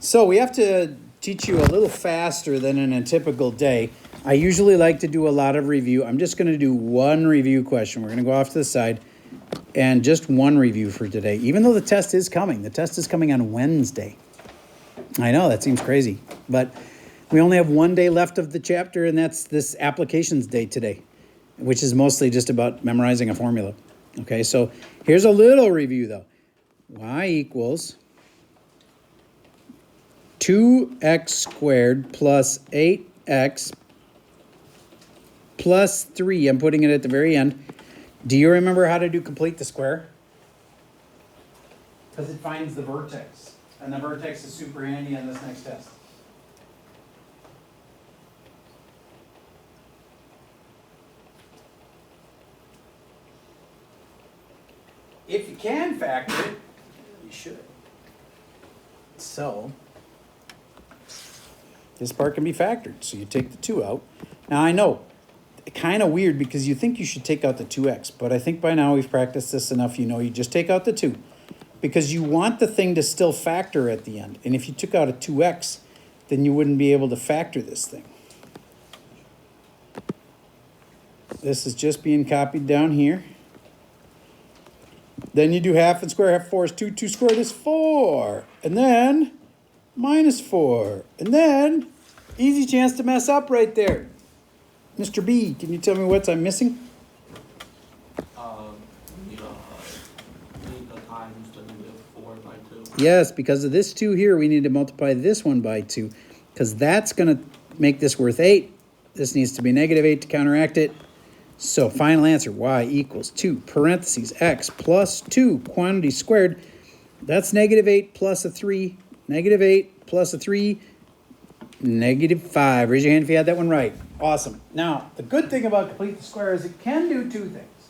So we have to teach you a little faster than in a typical day. I usually like to do a lot of review. I'm just going to do one review question. We're going to go off to the side and just one review for today, even though the test is coming. The test is coming on Wednesday. I know, that seems crazy, but we only have one day left of the chapter, and that's this applications day today, which is mostly just about memorizing a formula. Okay, so here's a little review though. Y equals 2x squared plus 8x plus 3. I'm putting it at the very end. Do you remember how to do complete the square? Because it finds the vertex. And the vertex is super handy on this next test. If you can factor it, you should. So, this part can be factored. So you take the 2 out. Now I know, kind of weird because you think you should take out the 2x, but I think by now we've practiced this enough, you know you just take out the 2. Because you want the thing to still factor at the end. And if you took out a 2x, then you wouldn't be able to factor this thing. This is just being copied down here. Then you do half and square. Half 4 is 2. 2 squared is 4. And then minus 4. And then, easy chance to mess up right there. Mr. B, can you tell me what I'm missing? Yes, because of this 2 here, we need to multiply this one by 2. Because that's going to make this worth 8. This needs to be negative 8 to counteract it. So final answer, y equals 2 parentheses x plus 2 quantity squared. That's negative 8 plus a 3. Negative 8 plus a 3. Negative 5. Raise your hand if you had that one right. Awesome. Now, the good thing about complete the square is it can do 2 things.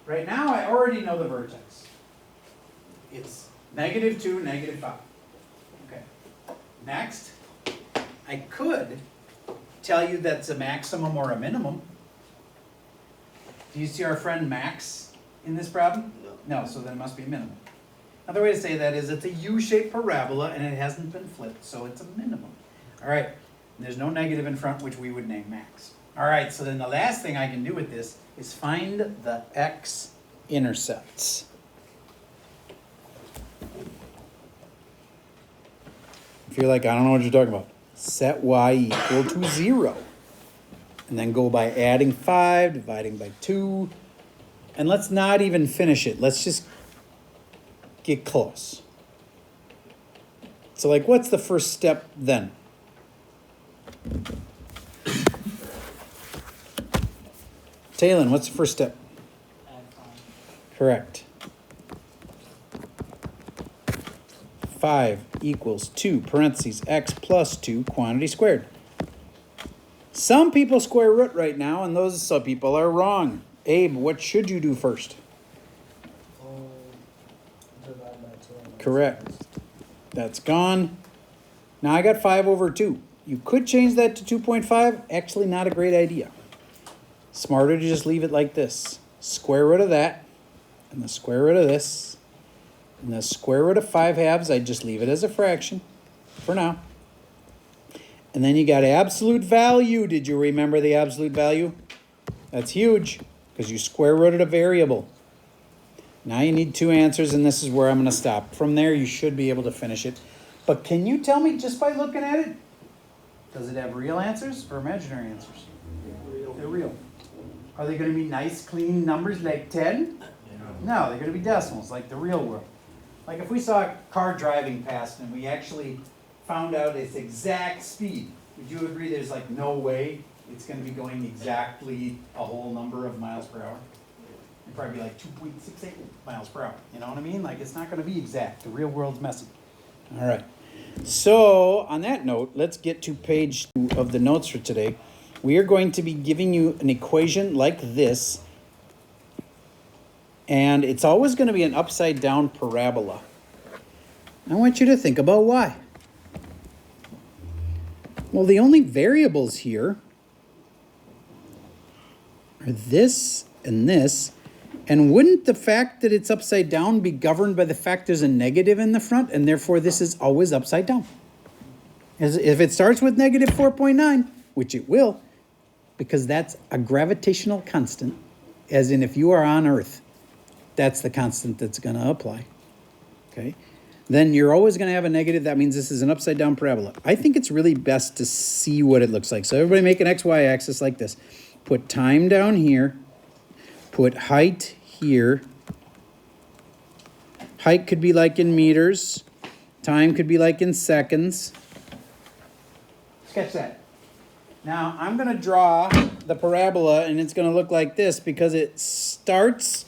Right now, I already know the vertex. It's negative 2, negative 5. Okay. Next, I could tell you that's a maximum or a minimum. Do you see our friend Max in this problem? No, so then it must be a minimum. Another way to say that is it's a U-shaped parabola and it hasn't been flipped, so it's a minimum. All right, and there's no negative in front, which we would name max. All right, so then the last thing I can do with this is find the x-intercepts. If you're like, I don't know what you're talking about, set y equal to 0. And then go by adding 5, dividing by 2. And let's not even finish it. Let's just get close. So like, what's the first step then? Talon, what's the first step? Add 5. Correct. 5 equals 2 parentheses x plus 2 quantity squared. Some people square root right now, and those some people are wrong. Abe, what should you do first? Divide by 2. Correct. That's gone. Now I got 5 over 2. You could change that to 2.5. Actually, not a great idea. Smarter to just leave it like this. Square root of that, and the square root of this, and the square root of 5 halves. I just leave it as a fraction for now. And then you got absolute value. Did you remember the absolute value? That's huge because you square rooted a variable. Now you need 2 answers, and this is where I'm going to stop. From there, you should be able to finish it. But can you tell me just by looking at it, does it have real answers or imaginary answers? Real. They're real. Are they going to be nice, clean numbers like 10? No, they're going to be decimals like the real world. Like if we saw a car driving past and we actually found out its exact speed, would you agree there's like no way it's going to be going exactly a whole number of miles per hour? It'd probably be like 2.68 miles per hour. You know what I mean? Like it's not going to be exact. The real world's messy. All right. So on that note, let's get to page 2 of the notes for today. We are going to be giving you an equation like this, and it's always going to be an upside down parabola. I want you to think about why. Well, the only variables here are this and this. And wouldn't the fact that it's upside down be governed by the fact there's a negative in the front, and therefore this is always upside down? If it starts with negative 4.9, which it will, because that's a gravitational constant, as in if you are on Earth, that's the constant that's going to apply. Okay? Then you're always going to have a negative. That means this is an upside down parabola. I think it's really best to see what it looks like. So everybody make an XY axis like this. Put time down here. Put height here. Height could be like in meters. Time could be like in seconds. Sketch that. Now I'm going to draw the parabola, and it's going to look like this because it starts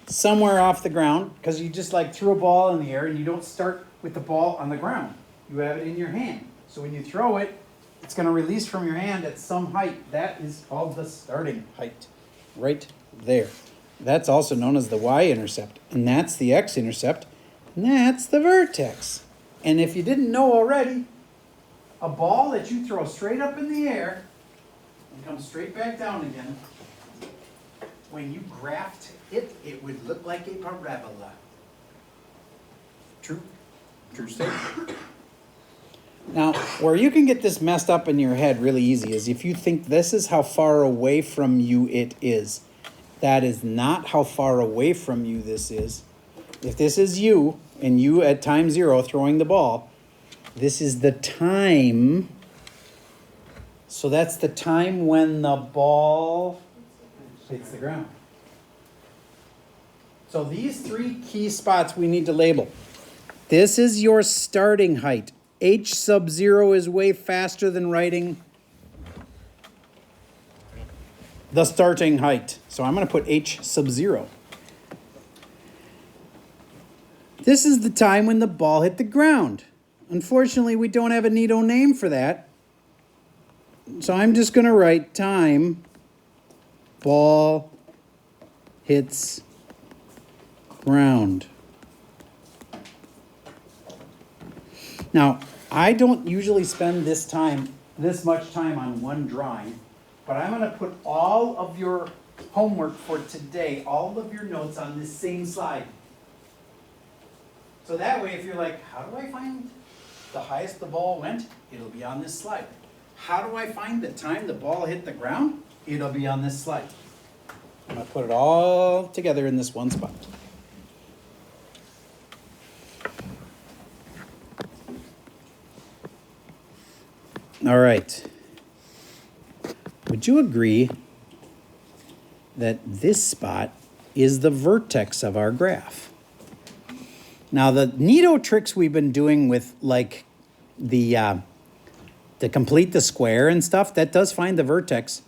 somewhere off the ground, because you just like threw a ball in the air, and you don't start with the ball on the ground. You have it in your hand. So when you throw it, it's going to release from your hand at some height. That is called the starting height, right there. That's also known as the y-intercept, and that's the x-intercept, and that's the vertex. And if you didn't know already, a ball that you throw straight up in the air and comes straight back down again, when you graphed it, it would look like a parabola. True? True statement. Now, where you can get this messed up in your head really easy is if you think this is how far away from you it is. That is not how far away from you this is. If this is you, and you at time 0 throwing the ball, this is the time. So that's the time when the ball hits the ground. So these 3 key spots we need to label. This is your starting height. H sub 0 is way faster than writing the starting height. So I'm going to put H sub 0. This is the time when the ball hit the ground. Unfortunately, we don't have a neato name for that. So I'm just going to write time ball hits ground. Now, I don't usually spend this much time on one drawing, but I'm going to put all of your homework for today, all of your notes on this same slide. So that way, if you're like, how do I find the highest the ball went? It'll be on this slide. How do I find the time the ball hit the ground? It'll be on this slide. I'm going to put it all together in this one spot. All right. Would you agree that this spot is the vertex of our graph? Now, the neato tricks we've been doing with like the to complete the square and stuff, that does find the vertex.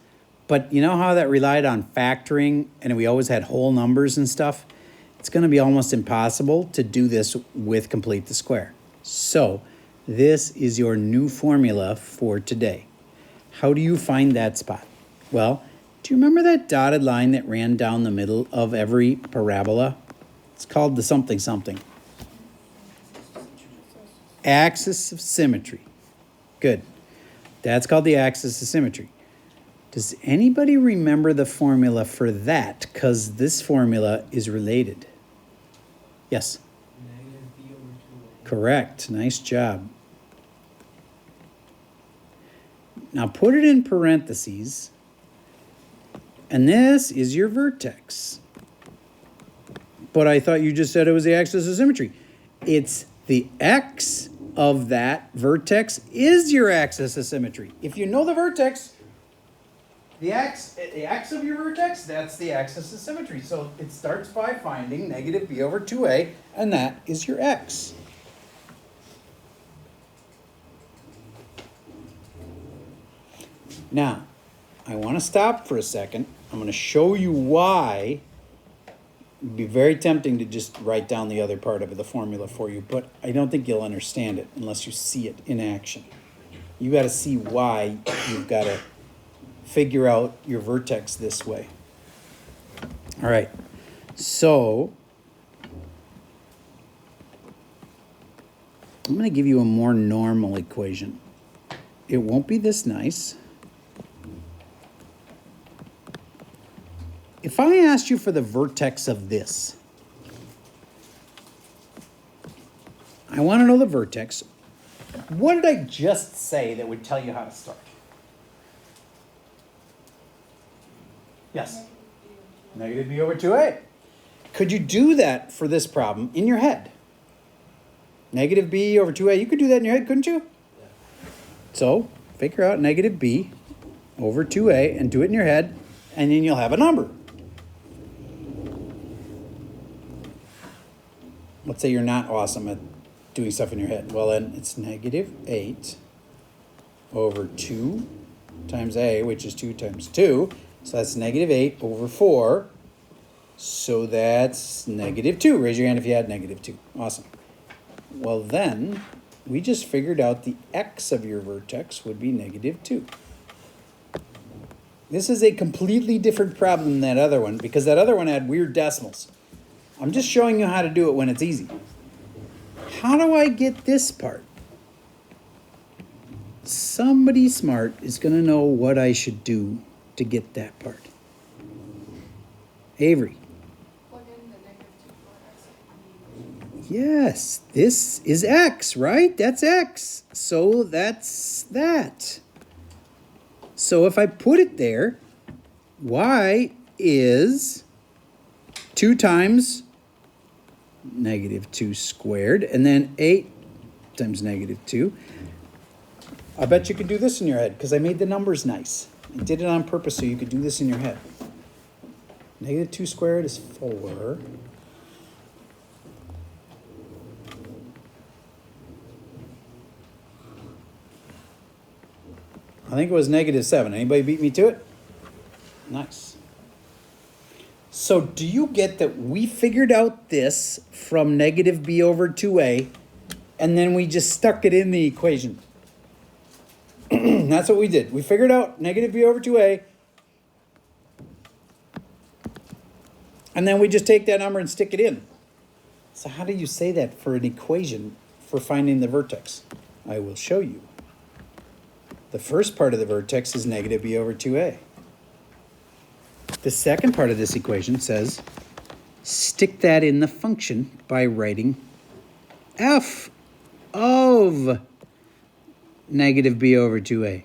But you know how that relied on factoring and we always had whole numbers and stuff? It's going to be almost impossible to do this with complete the square. So this is your new formula for today. How do you find that spot? Well, do you remember that dotted line that ran down the middle of every parabola? It's called the something something. Axis of symmetry. Good. That's called the axis of symmetry. Does anybody remember the formula for that? Because this formula is related. Yes? Negative b over 2a. Correct. Nice job. Now put it in parentheses. And this is your vertex. But I thought you just said it was the axis of symmetry. It's the x of that vertex is your axis of symmetry. If you know the vertex, the x of your vertex, that's the axis of symmetry. So it starts by finding negative b over 2a, and that is your x. Now, I want to stop for a second. I'm going to show you why. It'd be very tempting to just write down the other part of the formula for you, but I don't think you'll understand it unless you see it in action. You got to see why you've got to figure out your vertex this way. All right, so I'm going to give you a more normal equation. It won't be this nice. If I asked you for the vertex of this, I want to know the vertex. What did I just say that would tell you how to start? Yes. Negative b over 2a. Could you do that for this problem in your head? Negative b over 2a. You could do that in your head, couldn't you? So figure out negative b over 2a and do it in your head, and then you'll have a number. Let's say you're not awesome at doing stuff in your head. Well, then it's negative 8 over 2 times a, which is 2 times 2. So that's negative 8 over 4. So that's negative 2. Raise your hand if you had negative 2. Awesome. Well, then we just figured out the x of your vertex would be negative 2. This is a completely different problem than that other one because that other one had weird decimals. I'm just showing you how to do it when it's easy. How do I get this part? Somebody smart is going to know what I should do to get that part. Avery. Plug in the negative 2 for x. Yes, this is x, right? That's x. So that's that. So if I put it there, y is 2 times negative 2 squared, and then 8 times negative 2. I bet you could do this in your head because I made the numbers nice. I did it on purpose so you could do this in your head. Negative 2 squared is 4. I think it was negative 7. Anybody beat me to it? Nice. So do you get that we figured out this from negative b over 2a, and then we just stuck it in the equation? That's what we did. We figured out negative b over 2a, and then we just take that number and stick it in. So how do you say that for an equation for finding the vertex? I will show you. The first part of the vertex is negative b over 2a. The second part of this equation says, stick that in the function by writing f of negative b over 2a.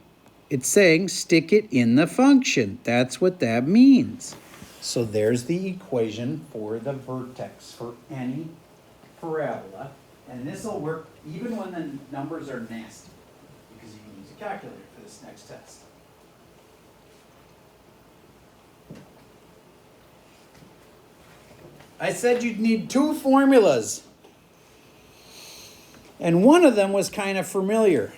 It's saying stick it in the function. That's what that means. So there's the equation for the vertex for any parabola. And this will work even when the numbers are nasty, because you can use a calculator for this next test. I said you'd need 2 formulas. And one of them was kind of familiar.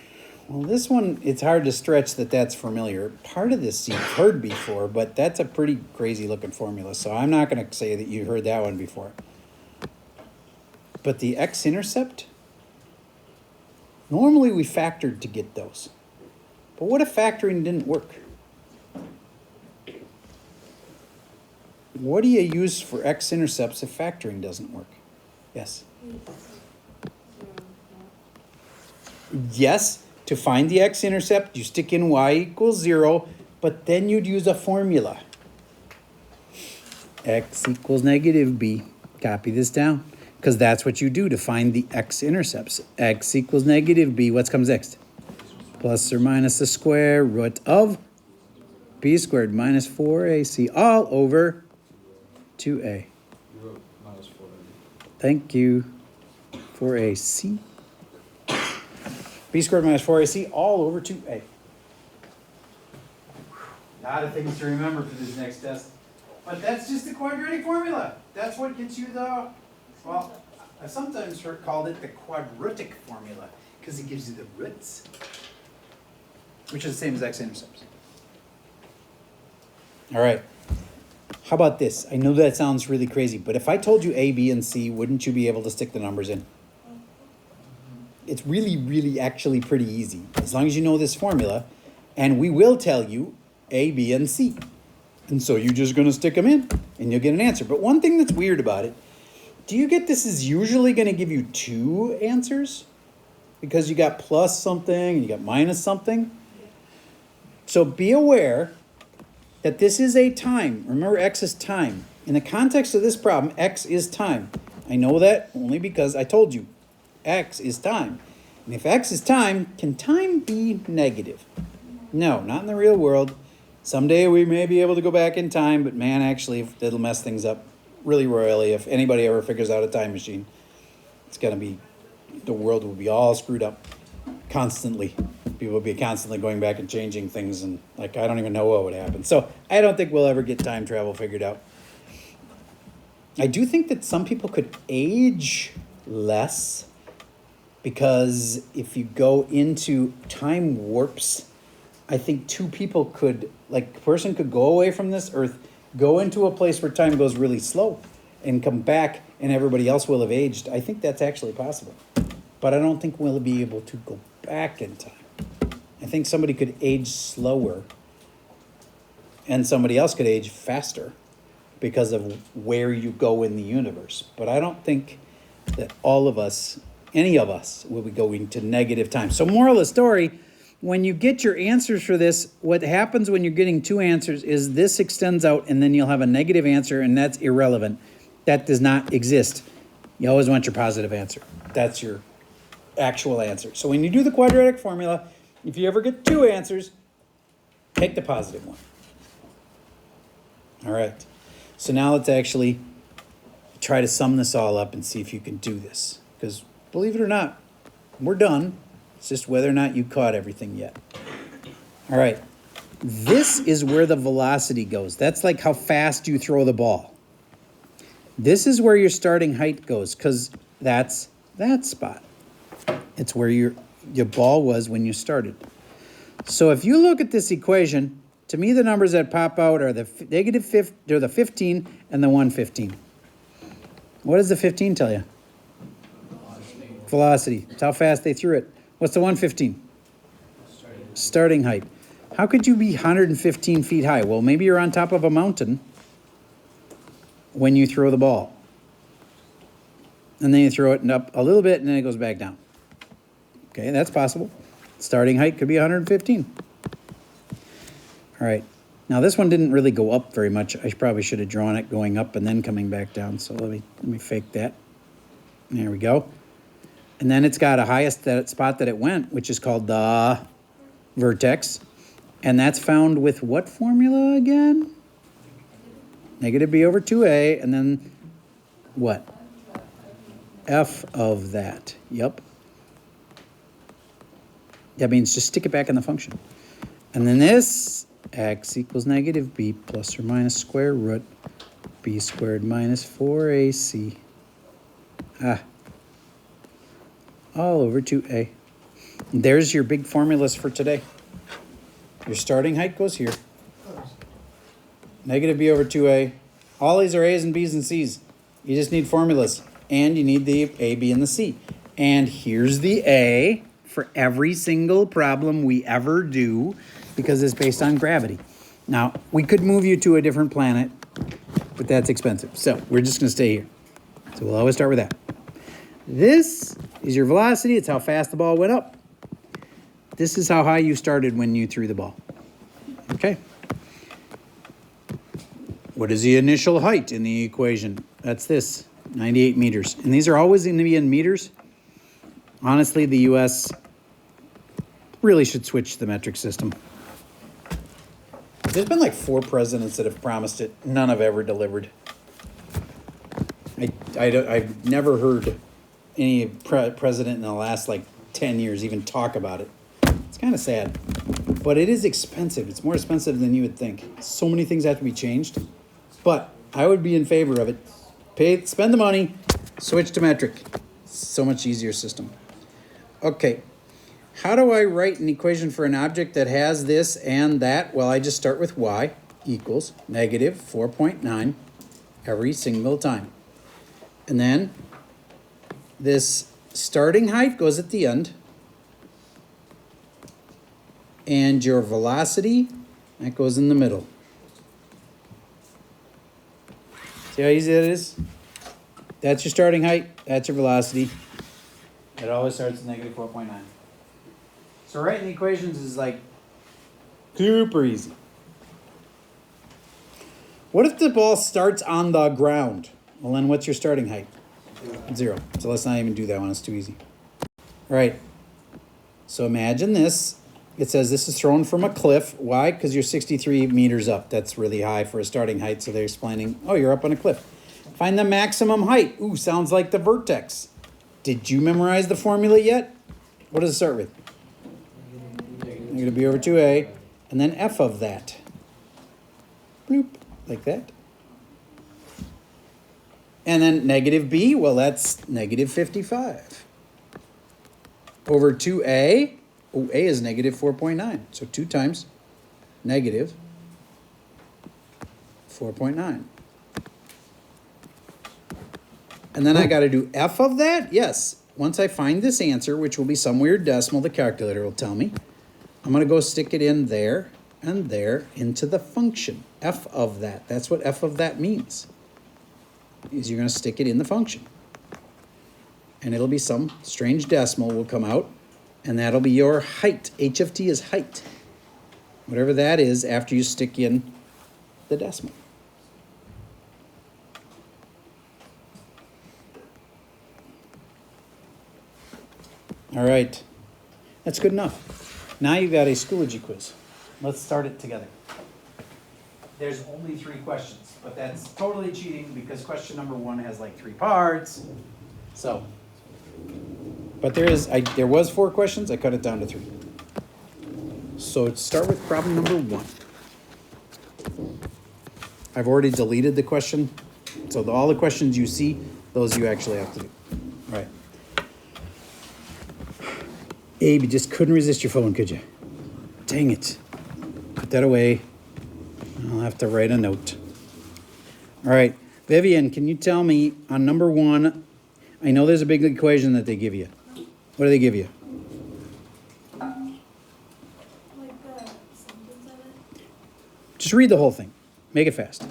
Well, this one, it's hard to stretch that that's familiar. Part of this you've heard before, but that's a pretty crazy looking formula. So I'm not going to say that you heard that one before. But the x-intercept, normally we factored to get those. But what if factoring didn't work? What do you use for x-intercepts if factoring doesn't work? Yes? Yes, to find the x-intercept, you stick in y equals 0, but then you'd use a formula. X equals negative b. Copy this down, because that's what you do to find the x-intercepts. X equals negative b. What comes next? Plus or minus the square root of b squared minus 4ac all over 2a. Thank you. 4ac. B squared minus 4ac all over 2a. A lot of things to remember for this next test. But that's just the quadratic formula. That's what gets you the, well, I've sometimes called it the quadratic formula because it gives you the roots, which is the same as x-intercepts. All right. How about this? I know that sounds really crazy, but if I told you A, B, and C, wouldn't you be able to stick the numbers in? It's really, really actually pretty easy, as long as you know this formula, and we will tell you A, B, and C. And so you're just going to stick them in, and you'll get an answer. But one thing that's weird about it, do you get this is usually going to give you 2 answers? Because you got plus something, and you got minus something. So be aware that this is a time. Remember, x is time. In the context of this problem, x is time. I know that only because I told you. X is time. And if x is time, can time be negative? No, not in the real world. Someday we may be able to go back in time, but man, actually, it'll mess things up really royally. If anybody ever figures out a time machine, it's going to be, the world will be all screwed up constantly. People will be constantly going back and changing things, and like, I don't even know what would happen. So I don't think we'll ever get time travel figured out. I do think that some people could age less, because if you go into time warps, I think two people could, like, a person could go away from this earth, go into a place where time goes really slow, and come back, and everybody else will have aged. I think that's actually possible. But I don't think we'll be able to go back in time. I think somebody could age slower, and somebody else could age faster because of where you go in the universe. But I don't think that all of us, any of us, will be going to negative time. So moral of the story, when you get your answers for this, what happens when you're getting two answers is this extends out, and then you'll have a negative answer, and that's irrelevant. That does not exist. You always want your positive answer. That's your actual answer. So when you do the quadratic formula, if you ever get two answers, take the positive one. All right. So now let's actually try to sum this all up and see if you can do this. Because believe it or not, we're done. It's just whether or not you caught everything yet. All right. This is where the velocity goes. That's like how fast you throw the ball. This is where your starting height goes, because that's that spot. It's where your ball was when you started. So if you look at this equation, to me the numbers that pop out are the they're the 15 and the 115. What does the 15 tell you? Velocity. It's how fast they threw it. What's the 115? Starting height. How could you be 115 feet high? Well, maybe you're on top of a mountain when you throw the ball. And then you throw it up a little bit, and then it goes back down. Okay, that's possible. Starting height could be 115. All right. Now, this one didn't really go up very much. I probably should have drawn it going up and then coming back down. So let me fake that. There we go. And then it's got a highest spot that it went, which is called the vertex. And that's found with what formula again? Negative b over 2a, and then what? F of that. Yep. That means just stick it back in the function. And then this, x equals negative b plus or minus square root b squared minus 4ac. All over 2a. There's your big formulas for today. Your starting height goes here. Negative b over 2a. All these are a's and b's and c's. You just need formulas. And you need the a, b, and the c. And here's the a for every single problem we ever do, because it's based on gravity. Now, we could move you to a different planet, but that's expensive. So we're just going to stay here. So we'll always start with that. This is your velocity. It's how fast the ball went up. This is how high you started when you threw the ball. Okay. What is the initial height in the equation? That's this, 98 meters. And these are always going to be in meters. Honestly, the U.S. really should switch to the metric system. There's been like 4 presidents that have promised it. None have ever delivered. I've never heard any president in the last like 10 years even talk about it. It's kind of sad. But it is expensive. It's more expensive than you would think. So many things have to be changed. But I would be in favor of it. Spend the money, switch to metric. So much easier system. Okay. How do I write an equation for an object that has this and that? Well, I just start with y equals negative 4.9 every single time. And then this starting height goes at the end. And your velocity, that goes in the middle. See how easy that is? That's your starting height. That's your velocity. It always starts at negative 4.9. So writing equations is like super easy. What if the ball starts on the ground? Well, then what's your starting height? 0. So let's not even do that one. It's too easy. All right. So imagine this. It says this is thrown from a cliff. Why? Because you're 63 meters up. That's really high for a starting height. So they're explaining, oh, you're up on a cliff. Find the maximum height. Ooh, sounds like the vertex. Did you memorize the formula yet? What does it start with? Negative b over 2a. And then f of that. Bloop, like that. And then negative b, well, that's negative 55. Over 2a, oh, a is negative 4.9. So 2 times negative 4.9. And then I got to do f of that? Yes. Once I find this answer, which will be some weird decimal, the calculator will tell me, I'm going to go stick it in there and there into the function. F of that. That's what f of that means. Is you're going to stick it in the function. And it'll be some strange decimal will come out, and that'll be your height. H of t is height. Whatever that is after you stick in the decimal. All right. That's good enough. Now you've got a Schoology quiz. Let's start it together. There's only 3 questions, but that's totally cheating because question number 1 has like 3 parts. So, but there was 4 questions. I cut it down to 3. So let's start with problem number 1. I've already deleted the question. So all the questions you see, those you actually have to do. All right. Abe, you just couldn't resist your phone, could you? Dang it. Put that away. I'll have to write a note. All right. Vivian, can you tell me on number 1, I know there's a big equation that they give you. What do they give you? Like the sentence of it. Just read the whole thing. Make it fast. A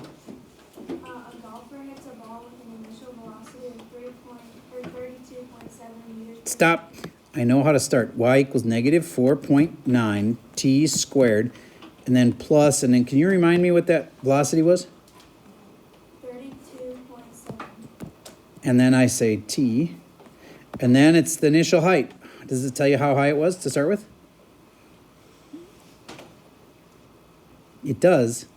golfer hits a ball with an initial velocity of 32.7 meters. Stop. I know how to start. Y equals negative 4.9 t squared, and then plus, and then can you remind me what that velocity was? 32.7. And then I say t, and then it's the initial height. Does it tell you how high it was to start with? It does.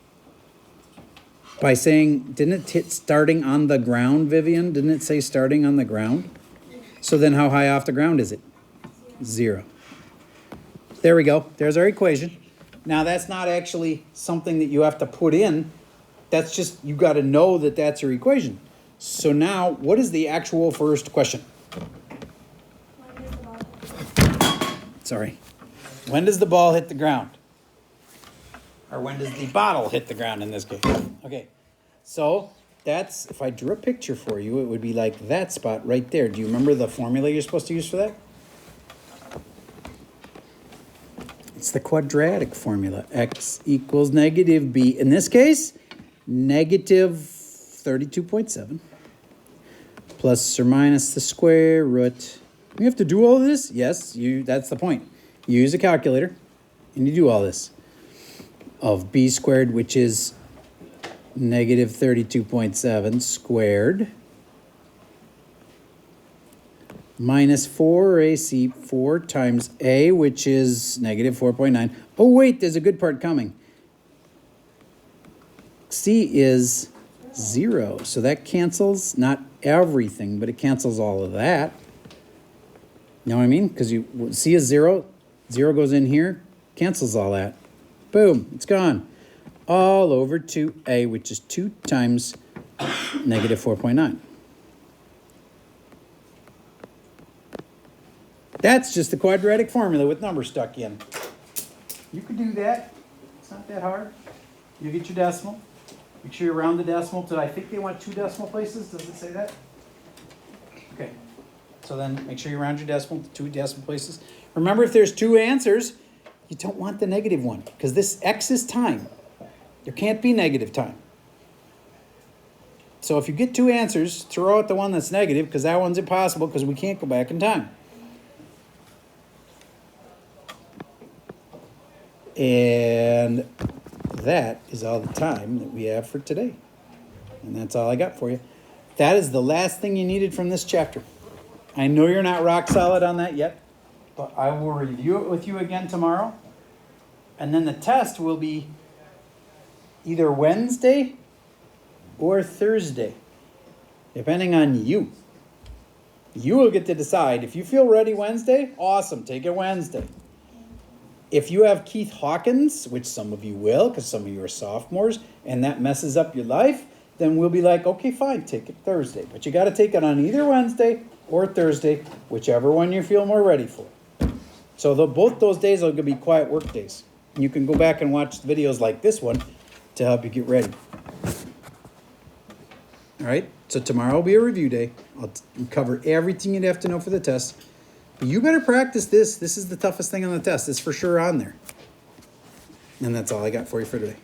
By saying, didn't it hit starting on the ground, Vivian? Didn't it say starting on the ground? So then how high off the ground is it? 0. There we go. There's our equation. Now that's not actually something that you have to put in. That's just, you got to know that that's your equation. So now, what is the actual first question? When does the ball hit? Sorry. When does the ball hit the ground? Or when does the bottle hit the ground in this case? Okay. So that's, if I drew a picture for you, it would be like that spot right there. Do you remember the formula you're supposed to use for that? It's the quadratic formula. X equals negative b. In this case, negative 32.7 plus or minus the square root. You have to do all of this? Yes, that's the point. You use a calculator and you do all this. Of b squared, which is negative 32.7 squared, minus 4ac, 4 times a, which is negative 4.9. Oh, wait, there's a good part coming. C is 0, so that cancels, not everything, but it cancels all of that. You know what I mean? Because C is 0, 0 goes in here, cancels all that. Boom, it's gone. All over 2a, which is 2 times negative 4.9. That's just the quadratic formula with numbers stuck in. You could do that. It's not that hard. You get your decimal. Make sure you round the decimal to, I think they want 2 decimal places. Does it say that? Okay. So then make sure you round your decimal to 2 decimal places. Remember, if there's 2 answers, you don't want the negative one because this x is time. There can't be negative time. So if you get 2 answers, throw out the one that's negative because that one's impossible because we can't go back in time. And that is all the time that we have for today. And that's all I got for you. That is the last thing you needed from this chapter. I know you're not rock solid on that yet, But I will review it with you again tomorrow. And then the test will be either Wednesday or Thursday, depending on you. You will get to decide. If you feel ready Wednesday, awesome, take it Wednesday. If you have Keith Hawkins, which some of you will, because some of you are sophomores, and that messes up your life, then we'll be like, okay, fine, take it Thursday. But you got to take it on either Wednesday or Thursday, whichever one you feel more ready for. So both those days are going to be quiet work days. You can go back and watch videos like this one to help you get ready. All right, so tomorrow will be a review day. I'll cover everything you'd have to know for the test. But you better practice this. This is the toughest thing on the test. It's for sure on there. And that's all I got for you for today.